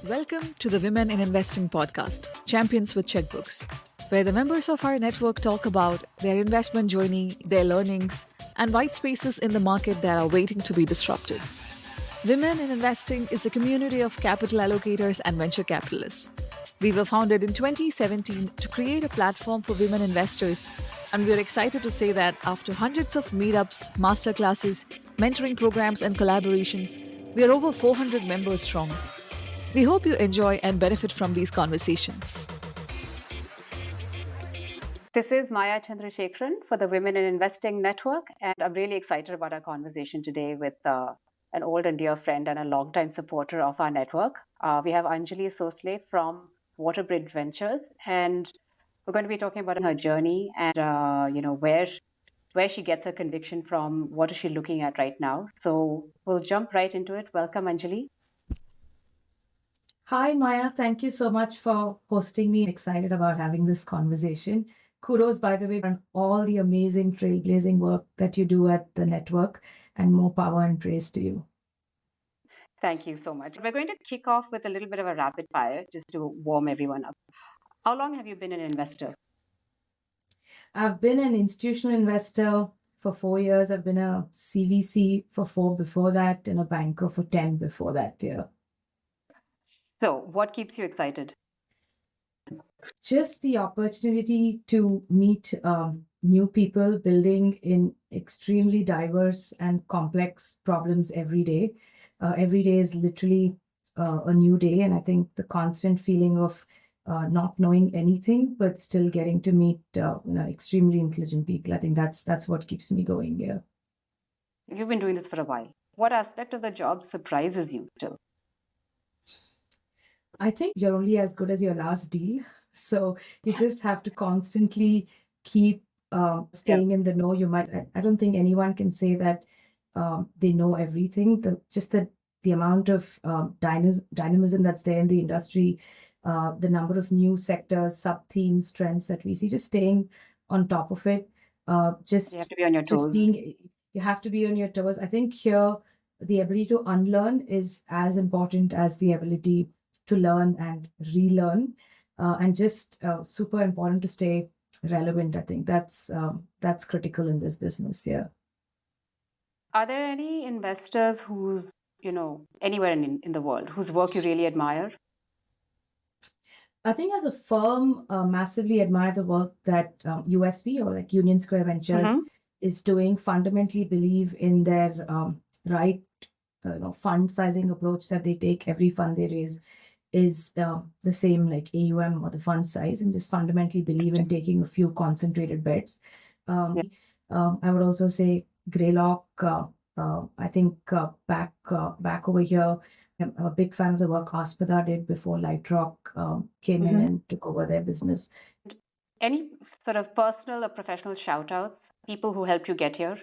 Welcome to the Women in Investing podcast, Champions with Checkbooks, where the members of our network talk about their investment journey, their learnings, and white spaces in the market that are waiting to be disrupted. Women in Investing is a community of capital allocators and venture capitalists. We were founded in 2017 to create a platform for women investors, and we are excited to say that after hundreds of meetups, masterclasses, mentoring programs, and collaborations, we are over 400 members strong. We hope you enjoy and benefit from these conversations. This is Maya Chandrasekaran for the Women in Investing Network, and I'm really excited about our conversation today with an old and dear friend and a longtime supporter of our network. We have Anjali Sosale from Waterbridge Ventures, and we're going to be talking about her journey and where she gets her conviction from. What is she looking at right now? So we'll jump right into it. Welcome, Anjali. Hi, Maya. Thank you so much for hosting me. Excited about having this conversation. Kudos, by the way, on all the amazing trailblazing work that you do at the network, and more power and praise to you. Thank you so much. We're going to kick off with a little bit of a rapid fire just to warm everyone up. How long have you been an investor? I've been an institutional investor for 4 years. I've been a CVC for 4 before that, and a banker for 10 before that year. So, what keeps you excited? Just the opportunity to meet new people building in extremely diverse and complex problems every day. Every day is literally a new day, and I think the constant feeling of not knowing anything but still getting to meet extremely intelligent people. I think that's what keeps me going here. You've been doing this for a while. What aspect of the job surprises you still? I think you're only as good as your last deal. So you just have to constantly keep staying in the know. I don't think anyone can say that they know everything. The amount of dynamism that's there in the industry, the number of new sectors, sub-themes, trends that we see, just staying on top of it. You have to be on your toes. You have to be on your toes. I think here the ability to unlearn is as important as the ability to learn and relearn, and just super important to stay relevant. I think that's critical in this business. Yeah. Are there any investors who's anywhere in the world whose work you really admire? I think as a firm, massively admire the work that USV, or like Union Square Ventures, is doing. Fundamentally believe in their right fund sizing approach that they take. Every fund they raise is the same like AUM or the fund size, and just fundamentally believe in taking a few concentrated bets. I would also say Greylock. I think back over here, I'm a big fan of the work Artha did before Lightrock came in and took over their business. Any sort of personal or professional shout outs, people who helped you get here?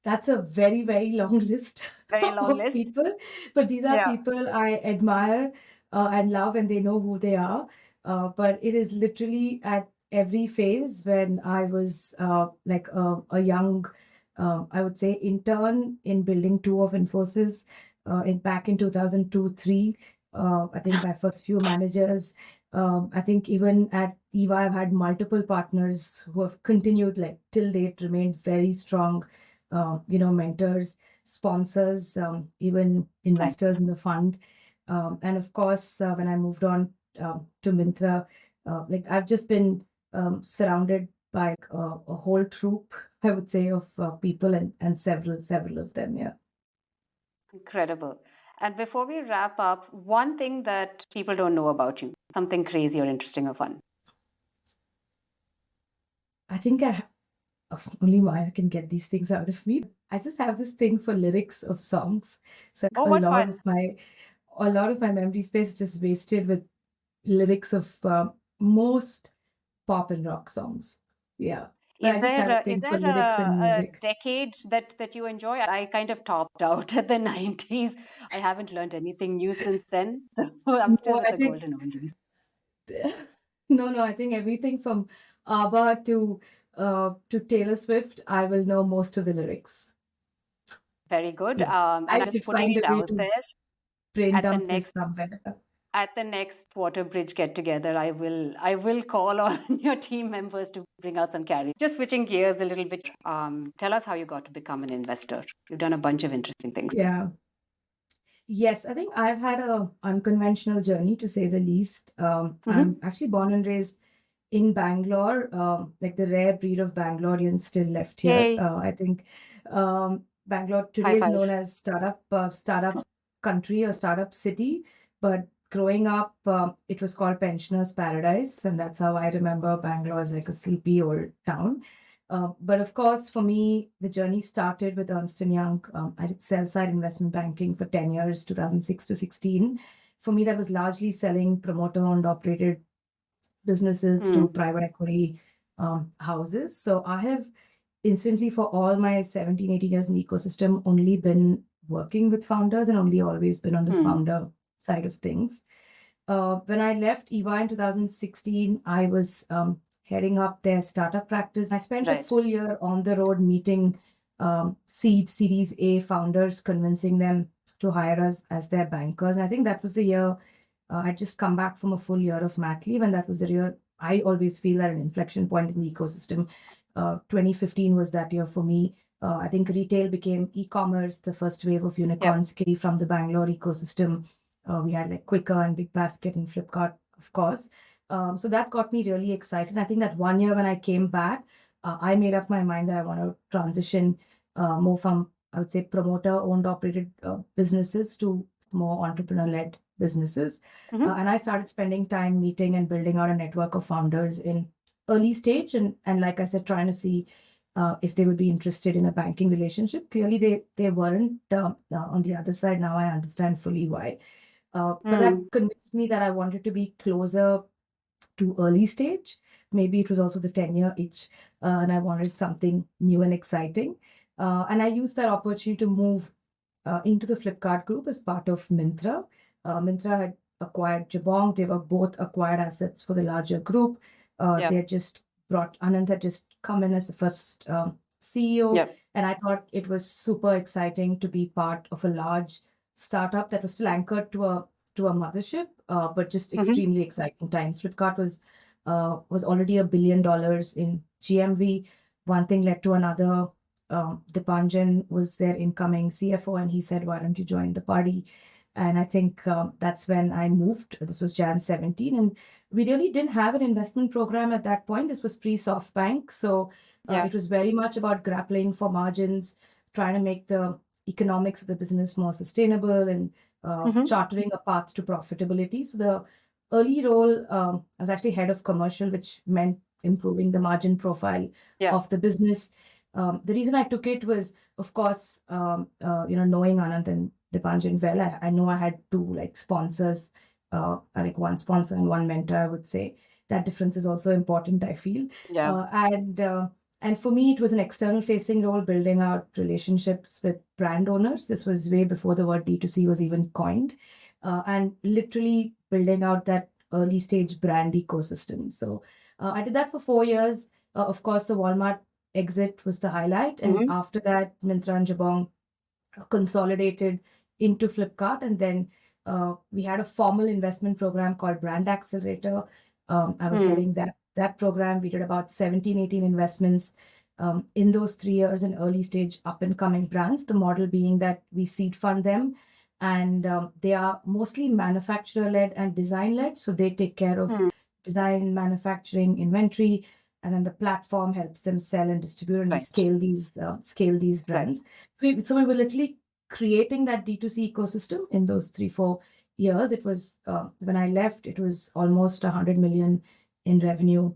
That's a very, very long list of people. But these are people I admire and love, and they know who they are. But it is literally at every phase. When I was like a young, I would say, intern in building 2 of Infosys back in 2002-3. I think my first few managers. I think even at EVA, I've had multiple partners who have continued, like till date, remained very strong. Mentors, sponsors, even investors in the fund. And of course, when I moved on to Myntra, I've just been surrounded by a whole troop, I would say, of people and several of them. Yeah. Incredible. And before we wrap up, one thing that people don't know about you, something crazy or interesting or fun. I think only Maya can get these things out of me. I just have this thing for lyrics of songs. So a lot of my memory space is just wasted with lyrics of most pop and rock songs. Yeah. But I just have a thing for lyrics and music. A decade that you enjoy? I kind of topped out at the 90s. I haven't learned anything new since then. So I'm still with the golden oldies. No, I think everything from ABBA to Taylor Swift, I will know most of the lyrics. Very good. And I'm just putting it out there. brain dump this somewhere. At the next Waterbridge get together, I will call on your team members to bring out some carry. Just switching gears a little bit, tell us how you got to become an investor. You've done a bunch of interesting things. Yeah. Yes, I think I've had a unconventional journey, to say the least. I'm actually born and raised in Bangalore, like the rare breed of Bangaloreans still left here. I think Bangalore today is known as startup country or startup city, but growing up, it was called Pensioners Paradise, and that's how I remember Bangalore as like a sleepy old town. But of course, for me, the journey started with Ernst & Young. I did sell-side investment banking for 10 years, 2006 to 16. For me, that was largely selling promoter-owned, operated businesses to private equity houses. So I have instantly, for all my 17, 18 years in the ecosystem, only been working with founders and only always been on the founder side of things. When I left EY in 2016, I was heading up their startup practice. I spent a full year on the road meeting seed Series A founders, convincing them to hire us as their bankers. And I think that was the year I'd just come back from a full year of mat leave, and that was the year I always feel that an inflection point in the ecosystem. 2015 was that year for me. I think retail became e-commerce, the first wave of unicorns came from the Bangalore ecosystem. We had like Quicker and Big Basket and Flipkart, of course. So that got me really excited. I think that 1 year when I came back, I made up my mind that I want to transition more from, I would say, promoter-owned, operated businesses to more entrepreneur-led businesses. And I started spending time meeting and building out a network of founders in early stage. And like I said, trying to see if they would be interested in a banking relationship. Clearly, they weren't. On the other side, now I understand fully why. But that convinced me that I wanted to be closer to early stage. Maybe it was also the 10-year itch, and I wanted something new and exciting. And I used that opportunity to move into the Flipkart group as part of Myntra. Myntra had acquired Jabong. They were both acquired assets for the larger group. They had just Anand had just come in as the first CEO. And I thought it was super exciting to be part of a large startup that was still anchored to a mothership, but just extremely exciting times. Flipkart was already $1 billion in GMV. One thing led to another. Dipanjan was their incoming CFO, and he said, "Why don't you join the party?" And I think that's when I moved. This was Jan 17, and we really didn't have an investment program at that point. This was pre-SoftBank, so it was very much about grappling for margins, trying to make the economics of the business more sustainable, and chartering a path to profitability. So the early role, I was actually head of commercial, which meant improving the margin profile of the business. The reason I took it was, of course, knowing Anand and Dipanjan well, I know I had two like sponsors, like one sponsor and one mentor, I would say. That difference is also important, I feel. And for me, it was an external facing role, building out relationships with brand owners. This was way before the word D2C was even coined, and literally building out that early stage brand ecosystem. So I did that for 4 years. Of course, the Walmart exit was the highlight. And after that, Myntra and Jabong consolidated into Flipkart. And then we had a formal investment program called Brand Accelerator. I was heading that program. We did about 17, 18 investments in those 3 years in early stage up and coming brands. The model being that we seed fund them, and they are mostly manufacturer led and design led. So they take care of design, manufacturing, inventory, and then the platform helps them sell and distribute and scale these brands. So we were literally creating that D2C ecosystem in those 3-4 years. It was when I left, it was almost 100 million in revenue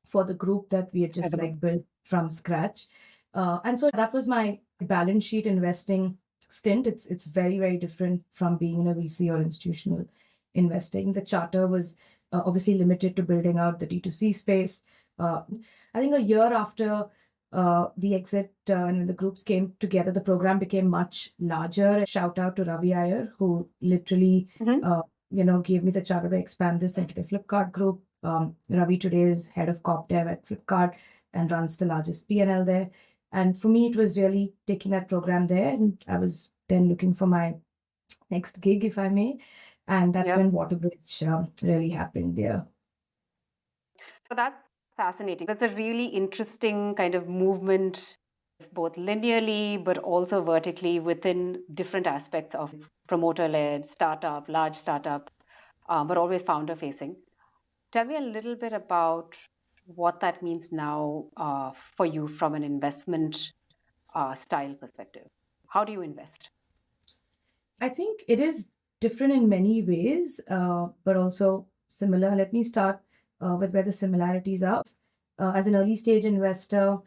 for the group that we had just like built from scratch. And so that was my balance sheet investing stint. It's very, very different from being in a VC or institutional investing. The charter was obviously limited to building out the D2C space. I think a year after the exit and when the groups came together, the program became much larger. Shout out to Ravi Iyer, who literally gave me the charter to expand this into the Flipkart group. Ravi today is head of Corp Dev at Flipkart and runs the largest P&L there. And for me, it was really taking that program there. And I was then looking for my next gig, if I may. And that's when Waterbridge really happened. Yeah. So that's fascinating. That's a really interesting kind of movement, both linearly but also vertically within different aspects of promoter-led startup, large startup, but always founder-facing. Tell me a little bit about what that means now for you from an investment style perspective. How do you invest? I think it is different in many ways, but also similar. Let me start with where the similarities are. As an early stage investor,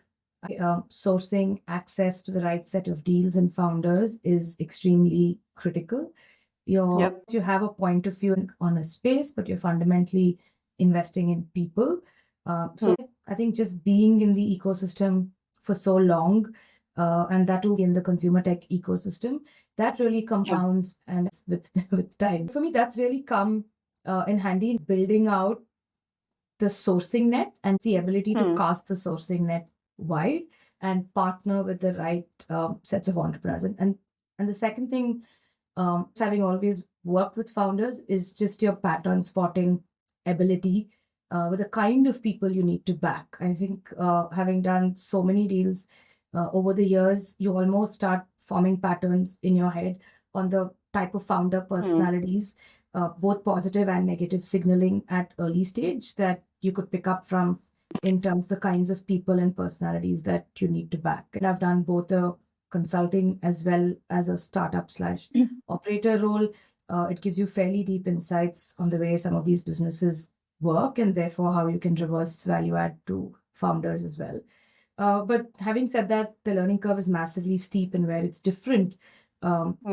sourcing access to the right set of deals and founders is extremely critical. You have a point of view on a space, but you're fundamentally investing in people. So I think just being in the ecosystem for so long, and that too in the consumer tech ecosystem, that really compounds and with time. For me, that's really come in handy in building out the sourcing net and the ability to cast the sourcing net wide and partner with the right sets of entrepreneurs. And the second thing, having always worked with founders, is just your pattern spotting ability with the kind of people you need to back. I think having done so many deals over the years, you almost start forming patterns in your head on the type of founder personalities, both positive and negative signaling at early stage that you could pick up from in terms of the kinds of people and personalities that you need to back. And I've done both a consulting as well as a startup slash operator role. It gives you fairly deep insights on the way some of these businesses work and therefore how you can reverse value add to founders as well. But having said that, the learning curve is massively steep, and where it's different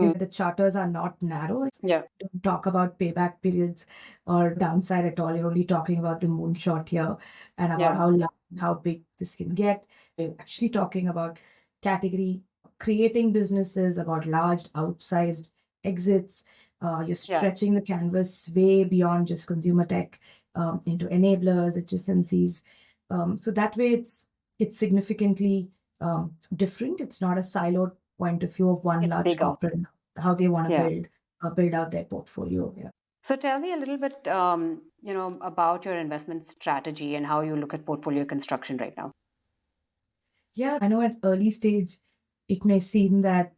is the charters are not narrow. Don't talk about payback periods or downside at all. You're only talking about the moonshot here and about how big this can get. We're actually talking about category creating businesses, about large outsized exits. You're stretching the canvas way beyond just consumer tech into enablers, adjacencies. So that way it's significantly different. It's not a siloed point of view of one large corporate, how they want to build out their portfolio. Yeah. So tell me a little bit, about your investment strategy and how you look at portfolio construction right now. Yeah, I know at early stage, it may seem that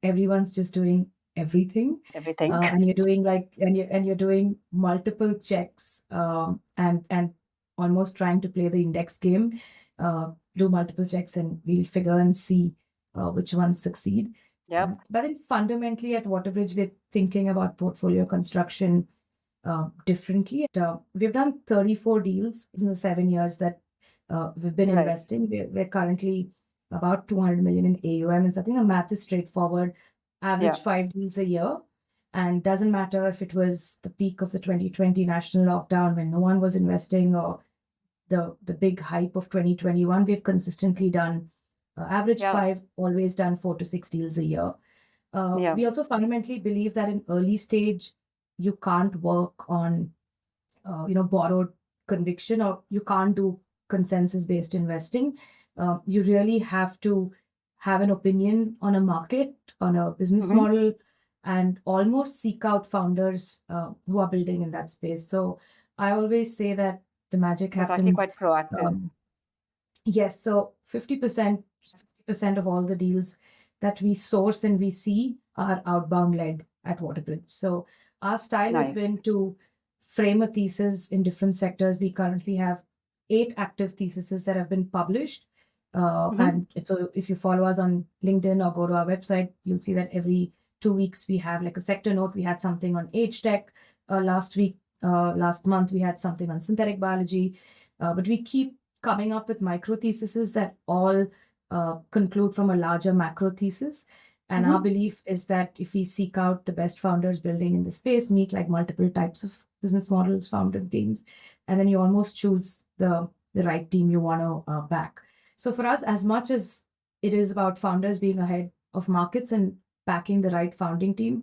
everyone's just doing everything, and you're doing you're doing multiple checks, and almost trying to play the index game, do multiple checks, and we'll figure and see which ones succeed. But then fundamentally at Waterbridge, we're thinking about portfolio construction differently. We've done 34 deals in the 7 years that we've been investing. We're currently about 200 million in AUM. And so I think the math is straightforward. Average 5 deals a year. And doesn't matter if it was the peak of the 2020 national lockdown when no one was investing, or the big hype of 2021, we've consistently done average 5, always done 4 to 6 deals a year. We also fundamentally believe that in early stage, you can't work on, borrowed conviction, or you can't do consensus-based investing. You really have to have an opinion on a market, on a business model, and almost seek out founders who are building in that space. So I always say that the magic happens. Quite proactive. Yes, so 50% of all the deals that we source and we see are outbound led at Waterbridge. So our style has been to frame a thesis in different sectors. We currently have 8 active theses that have been published. And so if you follow us on LinkedIn or go to our website, you'll see that every 2 weeks we have like a sector note. We had something on age tech last month we had something on synthetic biology. But we keep coming up with micro theses that all conclude from a larger macro thesis. And our belief is that if we seek out the best founders building in the space, meet like multiple types of business models, founder teams, and then you almost choose the right team you want to back. So for us, as much as it is about founders being ahead of markets and backing the right founding team,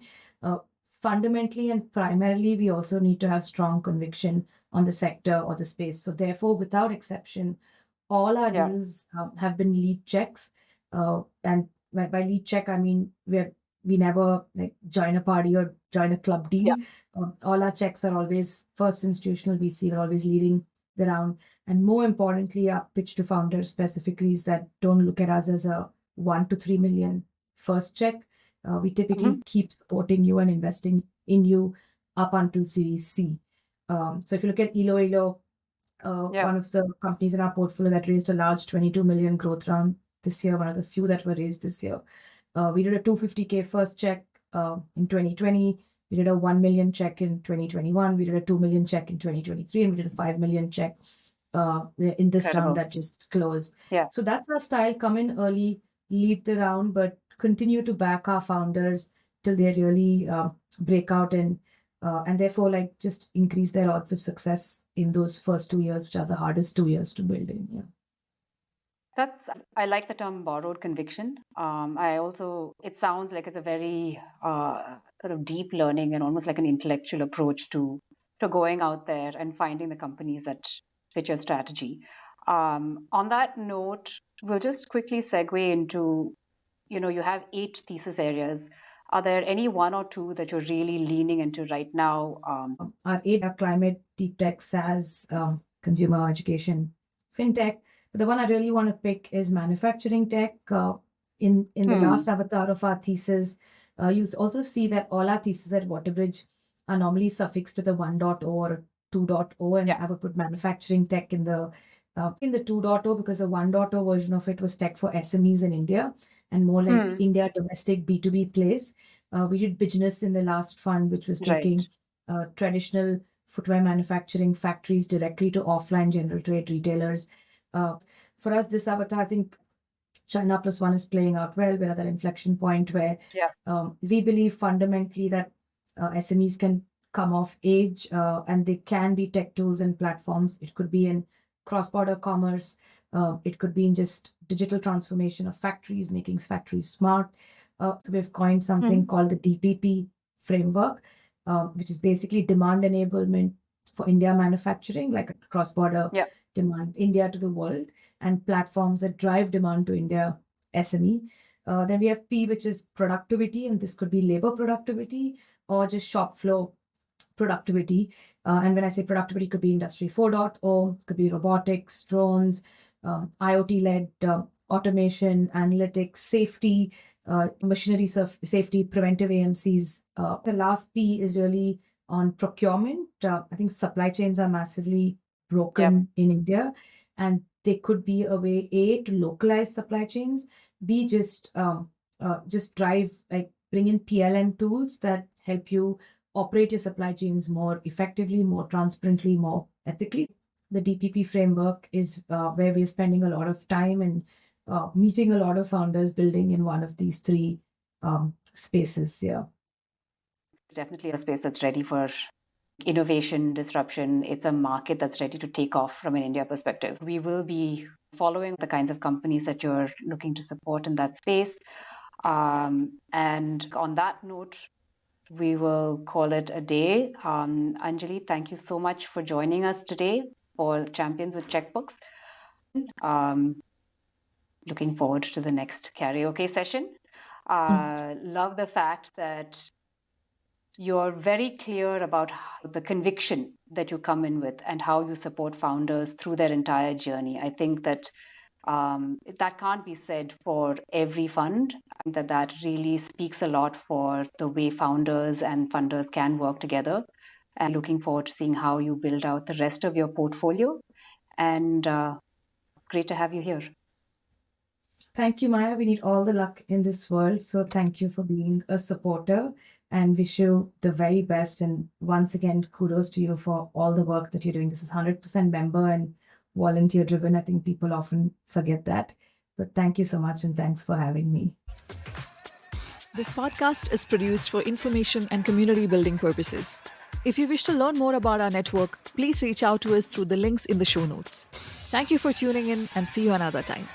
fundamentally and primarily, we also need to have strong conviction on the sector or the space. So therefore, without exception, all our deals have been lead checks. And by lead check, I mean we're we never like join a party or join a club deal. All our checks are always first institutional VC. We're always leading the round. And more importantly, our pitch to founders specifically is that don't look at us as a 1 to 3 million first check. We typically keep supporting you and investing in you up until Series C. So if you look at Elo, one of the companies in our portfolio that raised a large 22 million growth round this year, one of the few that were raised this year. We did a 250K first check in 2020. We did a 1 million check in 2021. We did a 2 million check in 2023, and we did a 5 million check in this round that just closed. So that's our style. Come in early, lead the round, but continue to back our founders till they really break out and therefore like just increase their odds of success in those first 2 years, which are the hardest 2 years to build in. I like the term borrowed conviction. It sounds like it's a very sort of deep learning and almost like an intellectual approach to going out there and finding the companies that fit your strategy. On that note, we'll just quickly segue into, you have 8 thesis areas. Are there any 1 or 2 that you're really leaning into right now? Our 8 are climate, deep tech, SaaS, consumer education, fintech. But the one I really want to pick is manufacturing tech. In the last avatar of our thesis, you'll also see that all our theses at Waterbridge are normally suffixed with a 1.0 or 2.0, and I would put manufacturing tech in the 2.0 because the 1.0 version of it was tech for SMEs in India and more like India domestic B2B plays. We did business in the last fund, which was taking traditional footwear manufacturing factories directly to offline general trade retailers. For us, this avatar, I think China Plus One is playing out well. We're at that inflection point where we believe fundamentally that SMEs can come of age and they can be tech tools and platforms. It could be in cross-border commerce. It could be in just digital transformation of factories, making factories smart. So we've coined something called the DPP framework, which is basically demand enablement for India manufacturing, like a cross-border demand, India to the world, and platforms that drive demand to India SME. Then we have P, which is productivity, and this could be labor productivity or just shop floor productivity. And when I say productivity, it could be Industry 4.0, could be robotics, drones, IoT-led automation, analytics, safety, machinery safety, preventive AMCs. The last P is really on procurement. I think supply chains are massively broken in India, and they could be a way to localize supply chains, B, just drive, like bring in PLM tools that help you operate your supply chains more effectively, more transparently, more ethically. The DPP framework is where we're spending a lot of time and meeting a lot of founders building in one of these 3 spaces. Definitely a space that's ready for innovation, disruption. It's a market that's ready to take off from an India perspective. We will be following the kinds of companies that you're looking to support in that space. And on that note, we will call it a day. Anjali, thank you so much for joining us today for Champions with Checkbooks. Looking forward to the next karaoke session. Love the fact that you're very clear about the conviction that you come in with and how you support founders through their entire journey. I think that that can't be said for every fund. I think that really speaks a lot for the way founders and funders can work together. And looking forward to seeing how you build out the rest of your portfolio. And great to have you here. Thank you, Maya. We need all the luck in this world. So thank you for being a supporter and wish you the very best. And once again, kudos to you for all the work that you're doing. This is 100% member and volunteer driven. I think people often forget that. But thank you so much and thanks for having me. This podcast is produced for information and community building purposes. If you wish to learn more about our network, please reach out to us through the links in the show notes. Thank you for tuning in and see you another time.